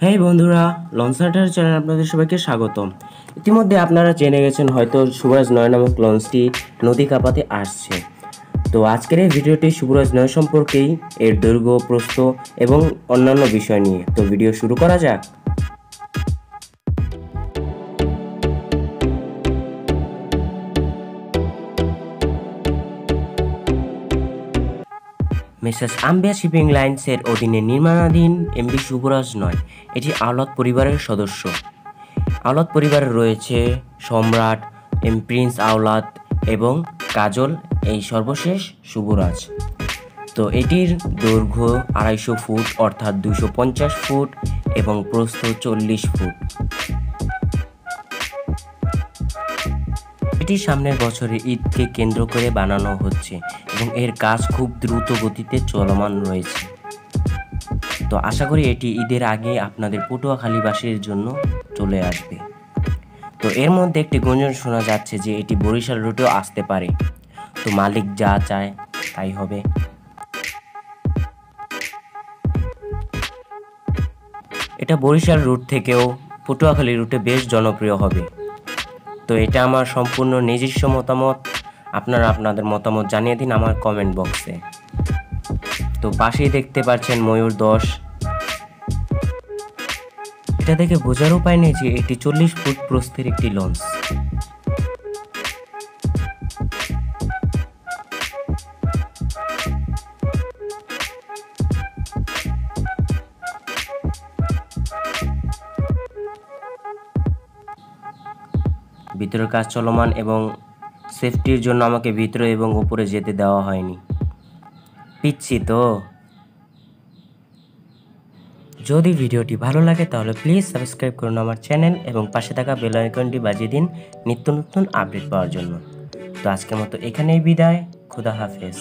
হেই বন্ধুরা, লঞ্চার্টার চ্যানেল আপনাদের সবাইকে স্বাগতম। ইতিমধ্যে আপনারা জেনে গেছেন হয়তো শুভরাজ 9 নামক লঞ্চটি নদী কাপাতে আসছে। তো আজকের এই ভিডিওটি শুভরাজ 9 সম্পর্কেই, এর দৈর্ঘ্য, প্রস্থ এবং অন্যান্য বিষয় নিয়ে। তো ভিডিও শুরু করা যাক। মেসার্স আম্বিয়া শিপিং লাইন্সের অধীনে নির্মাণাধীন এমভি শুভরাজ 9 এটি আওলাদ পরিবারের সদস্য। আওলাদ পরিবারে রয়েছে সম্রাট, প্রিন্স আওলাদ এবং কাজল, এই সর্বশেষ শুভরাজ। তো এটির দৈর্ঘ্য 250 ফুট অর্থাৎ 250 ফুট এবং প্রস্থ 40 ফুট। এটি সামনের বছরের ঈদকে কেন্দ্র করে বানানো হচ্ছে এবং এর কাজ খুব দ্রুত গতিতে চলমান রয়েছে। তো আশা করি এটি ঈদের আগে আপনাদের পটুয়াখালীবাসীর জন্য চলে আসবে। তো এর মধ্যে একটি গুঞ্জন শোনা যাচ্ছে যে এটি বরিশাল রুটেও আসতে পারে। তো মালিক যা চায় তাই হবে। এটা বরিশাল রুট থেকেও পটুয়াখালী রুটে বেশ জনপ্রিয় হবে। তো এটা আমার সম্পূর্ণ নিজস্ব মতামত, আপনারা আপনাদের মতামত জানিয়ে দিন আমার কমেন্ট বক্সে। তো পাশেই দেখতে পাচ্ছেন ময়ূর 10। এটা দেখে বোঝার উপায় নেই যে এটি 40 ফুট প্রস্থের একটি লঞ্চ। ভিতরের কাজ চলমান এবং সেফটির জন্য আমাকে ভিতরে এবং উপরে যেতে দেওয়া হয়নি। পিচ্ছি তো। যদি ভিডিওটি ভালো লাগে তাহলে প্লিজ সাবস্ক্রাইব করুন আমার চ্যানেল এবং পাশে থাকা বেল আইকনটি বাজিয়ে দিন নিত্য নতুন আপডেট পাওয়ার জন্য। তো আজকের মতো এখানেই বিদায়। খুদা হাফেজ।